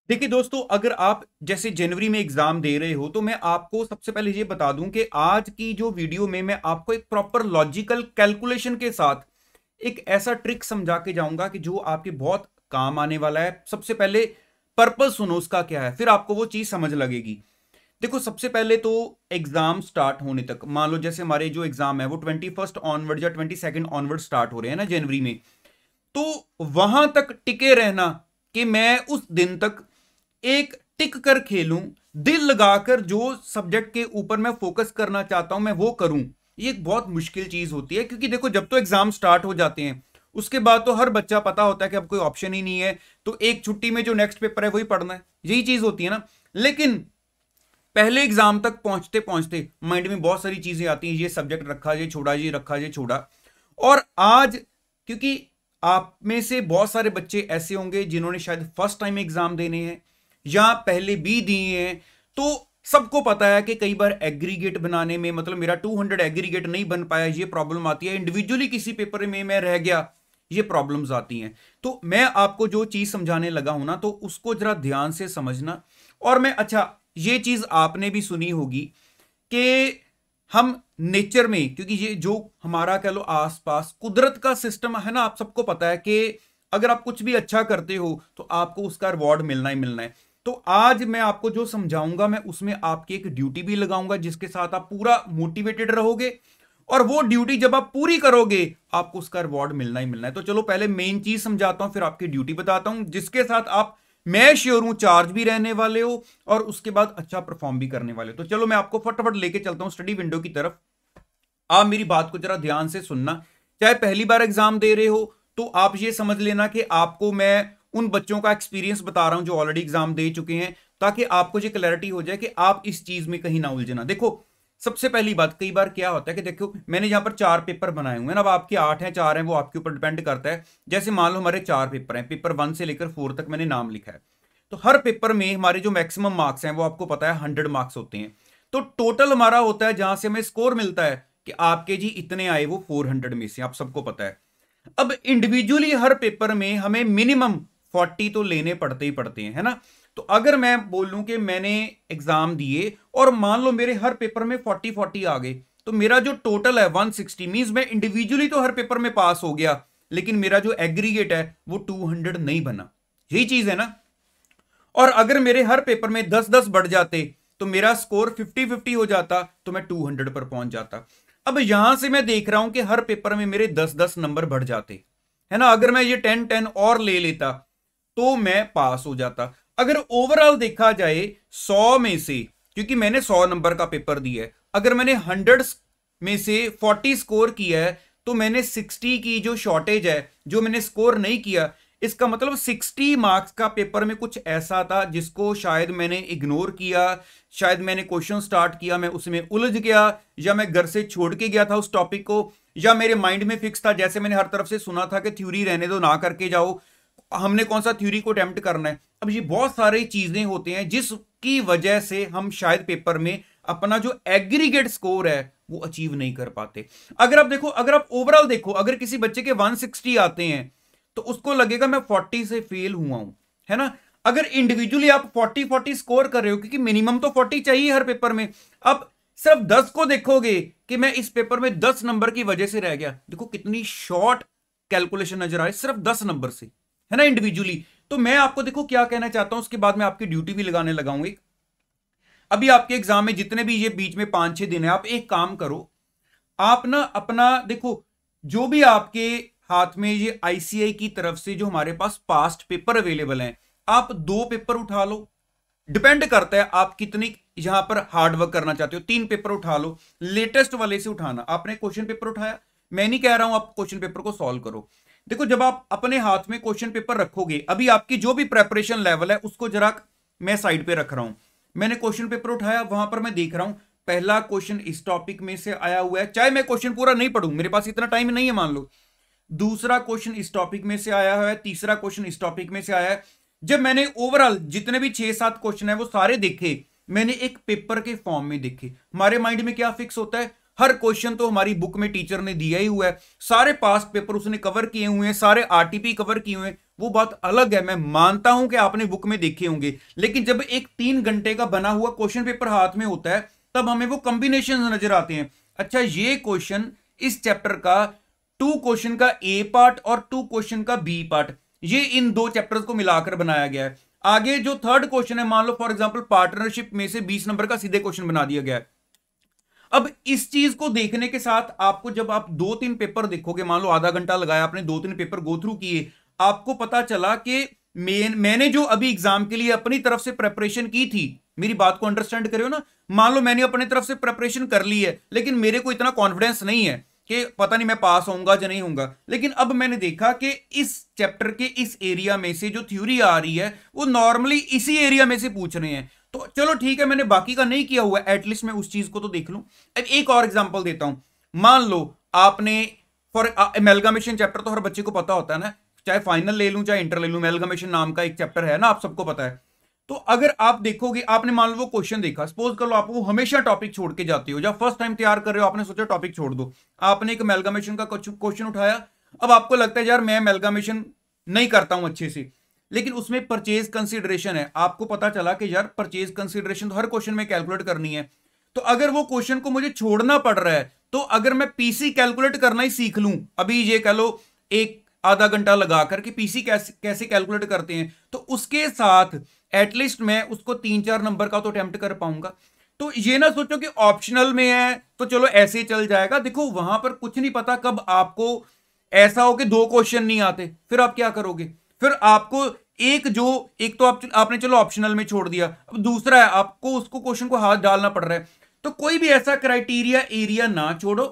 देखिए दोस्तों, अगर आप जैसे जनवरी में एग्जाम दे रहे हो तो मैं आपको सबसे पहले ये बता दूं कि आज की जो वीडियो में मैं आपको एक प्रॉपर लॉजिकल कैलकुलेशन के साथ एक ऐसा ट्रिक समझा के जाऊंगा कि जो आपके बहुत काम आने वाला है। सबसे पहले पर्पस सुनो उसका क्या है, फिर आपको वो चीज समझ लगेगी। देखो, सबसे पहले तो एग्जाम स्टार्ट होने तक, मान लो जैसे हमारे जो एग्जाम है वो 21 ऑनवर्ड या 22 ऑनवर्ड स्टार्ट हो रहे हैं ना जनवरी में, तो वहां तक टिके रहना कि मैं उस दिन तक एक टिक कर खेलूं, दिल लगाकर जो सब्जेक्ट के ऊपर मैं फोकस करना चाहता हूं मैं वो करूं, ये एक बहुत मुश्किल चीज होती है। क्योंकि देखो, जब तो एग्जाम स्टार्ट हो जाते हैं उसके बाद तो हर बच्चा पता होता है कि अब कोई ऑप्शन ही नहीं है, तो एक छुट्टी में जो नेक्स्ट पेपर है वही पढ़ना है, यही चीज होती है ना। लेकिन पहले एग्जाम तक पहुंचते पहुंचते माइंड में बहुत सारी चीजें आती हैं, ये सब्जेक्ट रखा, ये छोड़ा, ये रखा, ये छोड़ा। और आज, क्योंकि आप में से बहुत सारे बच्चे ऐसे होंगे जिन्होंने शायद फर्स्ट टाइम एग्जाम देने हैं या पहले भी दिए हैं, तो सबको पता है कि कई बार एग्रीगेट बनाने में, मतलब मेरा 200 एग्रीगेट नहीं बन पाया, ये प्रॉब्लम आती है। इंडिविजुअली किसी पेपर में मैं रह गया, ये प्रॉब्लम्स आती हैं। तो मैं आपको जो चीज समझाने लगा हूं ना, तो उसको जरा ध्यान से समझना। और मैं, अच्छा, ये चीज आपने भी सुनी होगी कि हम नेचर में, क्योंकि ये जो हमारा कह लो आसपास कुदरत का सिस्टम है ना, आप सबको पता है कि अगर आप कुछ भी अच्छा करते हो तो आपको उसका रिवॉर्ड मिलना ही मिलना है। तो आज मैं आपको जो समझाऊंगा, मैं उसमें आपकी एक ड्यूटी भी लगाऊंगा जिसके साथ आप पूरा मोटिवेटेड रहोगे, और वो ड्यूटी जब आप पूरी करोगे आपको उसका रिवॉर्ड मिलना ही मिलना है। तो चलो पहले मेन चीज समझाता हूं, फिर आपकी ड्यूटी बताता हूं, जिसके साथ आप, मैं श्योर हूं, चार्ज भी रहने वाले हो और उसके बाद अच्छा परफॉर्म भी करने वाले हो। तो चलो मैं आपको फटाफट लेके चलता हूं स्टडी विंडो की तरफ। आप मेरी बात को जरा ध्यान से सुनना। चाहे पहली बार एग्जाम दे रहे हो तो आप ये समझ लेना कि आपको मैं उन बच्चों का एक्सपीरियंस बता रहा हूं जो ऑलरेडी एग्जाम दे चुके हैं, ताकि आपको ये क्लैरिटी हो जाए कि आप इस चीज में कहीं ना उलझना। देखो, सबसे पहली बात, कई बार क्या होता है कि देखो मैंने यहां पर 4 पेपर बनाए हुए हैं ना, अब आपके 8 हैं 4 हैं, वो आपके ऊपर डिपेंड करता है। जैसे मान लो हमारे 4 पेपर हैं, पेपर 1 से लेकर 4 तक मैंने नाम लिखा है, तो हर पेपर में हमारे जो मैक्सिमम मार्क्स हैं वो आपको पता है 100 मार्क्स होते हैं। तो टोटल हमारा होता है, जहां से हमें स्कोर मिलता है कि आपके जी इतने आए, वो 400 में से, आप सबको पता है। अब इंडिविजुअली हर पेपर में हमें मिनिमम 40 तो लेने पड़ते ही पड़ते हैं, है ना। तो अगर मैं बोलूं कि मैंने एग्जाम दिए और मान लो मेरे हर पेपर में 40 आ गए, तो मेरा जो टोटल है 160 मींस मैं इंडिविजुअली तो हर पेपर में पास हो गया, लेकिन मेरा जो एग्रीगेट है वो 200 नहीं बना। यही चीज है ना। और अगर मेरे हर पेपर में 10-10 बढ़ जाते तो मेरा स्कोर 50-50 हो जाता, तो मैं 200 पर पहुंच जाता। अब यहां से मैं देख रहा हूं कि हर पेपर में मेरे 10-10 नंबर बढ़ जाते, है ना। अगर मैं ये 10-10 और ले लेता तो मैं पास हो जाता। अगर ओवरऑल देखा जाए 100 में से, क्योंकि मैंने 100 नंबर का पेपर दिया है, अगर मैंने 100 में से 40 स्कोर किया है, तो मैंने 60 की जो शॉर्टेज है, जो मैंने स्कोर नहीं किया, इसका मतलब 60 मार्क्स का पेपर में कुछ ऐसा था जिसको शायद मैंने इग्नोर किया, शायद मैंने क्वेश्चन स्टार्ट किया, मैं उसमें उलझ गया, या मैं घर से छोड़ के गया था उस टॉपिक को, या मेरे माइंड में फिक्स था, जैसे मैंने हर तरफ से सुना था कि थ्योरी रहने दो, ना करके जाओ, हमने कौन सा थ्योरी को अटेम्प्ट करना है। अब ये बहुत सारी चीजें होती हैं जिसकी वजह से हम शायद पेपर में अपना जो एग्रीगेट स्कोर है वो अचीव नहीं कर पाते। अगर आप देखो, अगर आप ओवरऑल देखो, अगर किसी बच्चे के 160 आते हैं तो उसको लगेगा मैं 40 से फेल हुआ हूं, है ना। अगर इंडिविजुअली आप 40-40 स्कोर कर रहे हो, क्योंकि मिनिमम तो 40 चाहिए हर पेपर में, आप सिर्फ 10 को देखोगे कि मैं इस पेपर में 10 नंबर की वजह से रह गया, देखो कितनी शॉर्ट कैलकुलेशन नजर आ रही है सिर्फ 10 नंबर से, है ना, इंडिविजुअली। तो मैं आपको देखो क्या कहना चाहता हूं, उसके बाद मैं आपकी ड्यूटी भी लगाने लगाऊंगी। अभी आपके एग्जाम में जितने भी ये बीच में 5-6 दिन है, आप एक काम करो, आप ना अपना देखो, जो भी आपके हाथ में ये आईसीआई की तरफ से जो हमारे पास पास्ट पेपर अवेलेबल हैं, आप 2 पेपर उठा लो। डिपेंड करता है आप कितनी यहां पर हार्ड वर्क करना चाहते हो। 3 पेपर उठा लो, लेटेस्ट वाले से उठाना। आपने क्वेश्चन पेपर उठाया, मैं नहीं कह रहा हूं आप क्वेश्चन पेपर को सॉल्व करो। देखो, जब आप अपने हाथ में क्वेश्चन पेपर रखोगे, अभी आपकी जो भी प्रेपरेशन लेवल है उसको जरा मैं साइड पे रख रहा हूं। मैंने क्वेश्चन पेपर उठाया, वहां पर मैं देख रहा हूं पहला क्वेश्चन इस टॉपिक में से आया हुआ है, चाहे मैं क्वेश्चन पूरा नहीं पढ़ूं, मेरे पास इतना टाइम नहीं है मान लो। दूसरा क्वेश्चन इस टॉपिक में से आया है, तीसरा क्वेश्चन इस टॉपिक में से आया है। जब मैंने ओवरऑल जितने भी 6-7 क्वेश्चन है वो सारे देखे, मैंने एक पेपर के फॉर्म में देखे। हमारे माइंड में क्या फिक्स होता है, हर क्वेश्चन तो हमारी बुक में टीचर ने दिया ही हुआ है, सारे पास्ट पेपर उसने कवर किए हुए हैं, सारे आरटीपी कवर किए हुए हैं, वो बात अलग है, मैं मानता हूं कि आपने बुक में देखे होंगे, लेकिन जब एक 3 घंटे का बना हुआ क्वेश्चन पेपर हाथ में होता है तब हमें वो कॉम्बिनेशन नजर आते हैं। अच्छा, ये क्वेश्चन इस चैप्टर का 2 क्वेश्चन का ए पार्ट और 2 क्वेश्चन का बी पार्ट, ये इन 2 चैप्टर्स को मिलाकर बनाया गया है। आगे जो थर्ड क्वेश्चन है, मान लो फॉर एग्जांपल पार्टनरशिप में से 20 नंबर का सीधे क्वेश्चन बना दिया गया है। अब इस चीज को देखने के साथ आपको, जब आप 2-3 पेपर देखोगे, मान लो आधा घंटा लगाया आपने, 2-3 पेपर गो थ्रू किए, आपको पता चला कि मैंने जो अभी एग्जाम के लिए अपनी तरफ से प्रेपरेशन की थी, मेरी बात को अंडरस्टैंड करियो ना, मान लो मैंने अपनी तरफ से प्रेपरेशन कर ली है, लेकिन मेरे को इतना कॉन्फिडेंस नहीं है कि पता नहीं मैं पास होऊंगा या नहीं होऊंगा, लेकिन अब मैंने देखा कि इस चैप्टर के इस एरिया में से जो थ्योरी आ रही है वो नॉर्मली इसी एरिया में से पूछ रहे हैं, तो चलो ठीक है, मैंने बाकी का नहीं किया हुआ, एटलीस्ट मैं उस चीज को तो देख लूं। अब एक और एग्जांपल देता हूं, मान लो आपने फॉर एमेलगामेशन चैप्टर तो हर बच्चे को पता होता है ना, चाहे फाइनल ले लूं चाहे इंटर ले लूं, एमेलगामेशन नाम का एक चैप्टर है ना, आप सबको पता है। तो अगर आप देखोगे, आपने मान लो वो क्वेश्चन देखा, सपोज कर लो आप वो हमेशा टॉपिक छोड़ के जाते हो, जब फर्स्ट टाइम तैयार कर रहे हो आपने सोचा टॉपिक छोड़ दो, आपने एक एमेलगामेशन का क्वेश्चन उठाया, अब आपको लगता है यार मैं एमेलगामेशन नहीं करता हूं अच्छे से, लेकिन उसमें परचेज कंसीडरेशन है, आपको पता चला कि यार परचेज कंसीडरेशन तो हर क्वेश्चन में कैलकुलेट करनी है, तो अगर वो क्वेश्चन को मुझे छोड़ना पड़ रहा है, तो अगर मैं पीसी कैलकुलेट करना ही सीख लूं, अभी ये कह लो एक आधा घंटा लगाकर कि पीसी कैसे कैलकुलेट करते हैं, तो उसके साथ एटलीस्ट मैं उसको 3-4 नंबर का तो अटेम्प्ट कर पाऊंगा। तो ये ना सोचो कि ऑप्शनल में है तो चलो ऐसे चल जाएगा, देखो वहां पर कुछ नहीं पता कब आपको ऐसा हो कि 2 क्वेश्चन नहीं आते, फिर आप क्या करोगे, फिर आपको एक तो आपने चलो ऑप्शनल में छोड़ दिया, अब दूसरा है आपको उसको क्वेश्चन को हाथ डालना पड़ रहा है, तो कोई भी ऐसा क्राइटेरिया एरिया ना छोड़ो,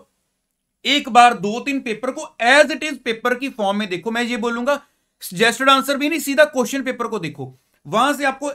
एक बार 2-3 पेपर को एज इट इज पेपर की फॉर्म में देखो। मैं ये बोलूंगा सजेस्टेड आंसर भी नहीं, सीधा क्वेश्चन पेपर को देखो, वहां से आपको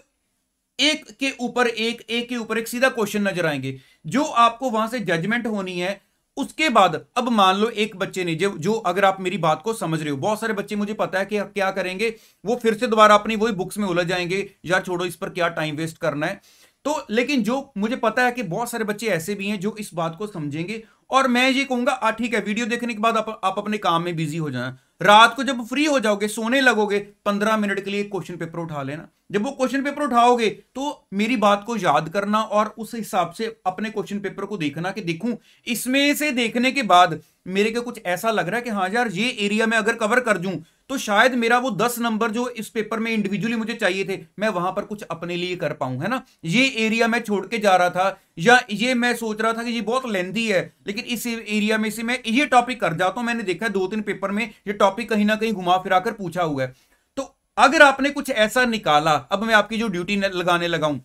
एक के ऊपर एक सीधा क्वेश्चन नजर आएंगे, जो आपको वहां से जजमेंट होनी है। उसके बाद अब मान लो एक बच्चे ने जो अगर आप मेरी बात को समझ रहे हो, बहुत सारे बच्चे मुझे पता है कि क्या करेंगे, वो फिर से दोबारा अपनी वही बुक्स में उलझ जाएंगे, यार छोड़ो इस पर क्या टाइम वेस्ट करना है। तो लेकिन जो मुझे पता है कि बहुत सारे बच्चे ऐसे भी हैं जो इस बात को समझेंगे, और मैं ये कहूंगा ठीक है, वीडियो देखने के बाद आप अपने काम में बिजी हो जाए, रात को जब फ्री हो जाओगे सोने लगोगे 15 मिनट के लिए क्वेश्चन पेपर उठा लेना, जब वो क्वेश्चन पेपर उठाओगे तो मेरी बात को याद करना और उस हिसाब से अपने क्वेश्चन पेपर को देखना कि देखूं इसमें से देखने के बाद मेरे को कुछ ऐसा लग रहा है कि हाँ यार ये एरिया में अगर कवर कर दूं तो शायद मेरा वो 10 नंबर जो इस पेपर में इंडिविजुअली मुझे चाहिए थे मैं वहां पर कुछ अपने लिए कर पाऊं, है ना। ये एरिया मैं छोड़ के जा रहा था, या ये मैं सोच रहा था कि ये बहुत लेंथी है, लेकिन इस एरिया में से मैं ये टॉपिक कर जाता हूं, मैंने देखा है 2-3 पेपर में ये टॉपिक कहीं ना कहीं घुमा फिरा कर पूछा हुआ है। तो अगर आपने कुछ ऐसा निकाला, अब मैं आपकी जो ड्यूटी लगाने लगाऊं,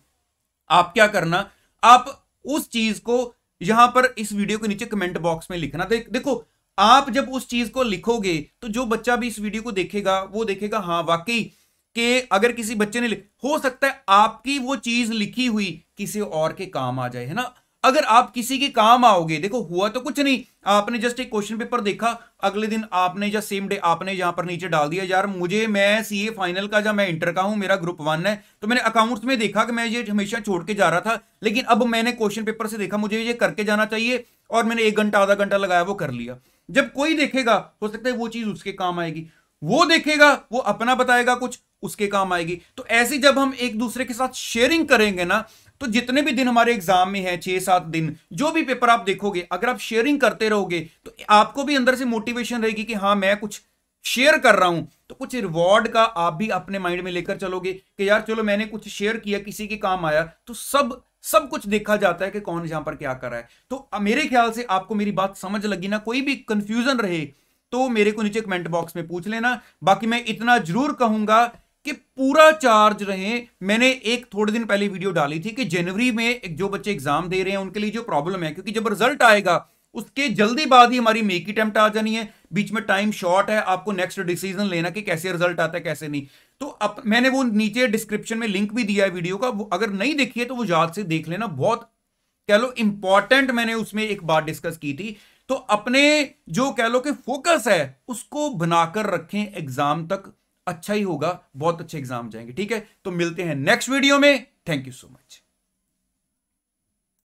आप क्या करना, आप उस चीज को यहां पर इस वीडियो के नीचे कमेंट बॉक्स में लिखना। देखो आप जब उस चीज को लिखोगे तो जो बच्चा भी इस वीडियो को देखेगा वो देखेगा हाँ वाकई कि अगर किसी बच्चे ने हो सकता है आपकी वो चीज लिखी हुई किसी और के काम आ जाए, है ना। अगर आप किसी के काम आओगे, देखो हुआ तो कुछ नहीं, आपने जस्ट एक क्वेश्चन पेपर देखा, अगले दिन आपने या सेम डे आपने यहां पर नीचे डाल दिया यार मैं सीए फाइनल का या मैं इंटर का हूं, मेरा ग्रुप 1 है, तो मैंने अकाउंट्स में देखा कि मैं ये हमेशा छोड़ के जा रहा था, लेकिन अब मैंने क्वेश्चन पेपर से देखा मुझे ये करके जाना चाहिए और मैंने 1 घंटा आधा घंटा लगाया वो कर लिया। जब कोई देखेगा हो सकता है वो चीज उसके काम आएगी, वो देखेगा वो अपना बताएगा कुछ उसके काम आएगी। तो ऐसे जब हम एक दूसरे के साथ शेयरिंग करेंगे ना, तो जितने भी दिन हमारे एग्जाम में है 6-7 दिन, जो भी पेपर आप देखोगे, अगर आप शेयरिंग करते रहोगे तो आपको भी अंदर से मोटिवेशन रहेगी कि हाँ मैं कुछ शेयर कर रहा हूं, तो कुछ रिवॉर्ड का आप भी अपने माइंड में लेकर चलोगे कि यार चलो मैंने कुछ शेयर किया, किसी के काम आया, तो सब कुछ देखा जाता है कि कौन यहां पर क्या कर रहा है। तो मेरे ख्याल से आपको मेरी बात समझ लगी ना, कोई भी कंफ्यूजन रहे तो मेरे को नीचे कमेंट बॉक्स में पूछ लेना। बाकी मैं इतना जरूर कहूंगा कि पूरा चार्ज रहे। मैंने एक थोड़े दिन पहले वीडियो डाली थी कि जनवरी में जो बच्चे एग्जाम दे रहे हैं उनके लिए जो प्रॉब्लम है, क्योंकि जब रिजल्ट आएगा उसके जल्दी बाद ही हमारी मेक अटेम्प्ट आ जानी है, बीच में टाइम शॉर्ट है, आपको नेक्स्ट डिसीजन लेना कि कैसे रिजल्ट आता है कैसे नहीं। तो अब मैंने वो नीचे डिस्क्रिप्शन में लिंक भी दिया है वीडियो का, वो अगर नहीं देखी है तो वो याद से देख लेना, बहुत कह लो इंपॉर्टेंट मैंने उसमें एक बात डिस्कस की थी। तो अपने जो कह लो कि फोकस है उसको बनाकर रखें, एग्जाम तक अच्छा ही होगा, बहुत अच्छे एग्जाम जाएंगे। ठीक है, तो मिलते हैं नेक्स्ट वीडियो में। Thank you so much.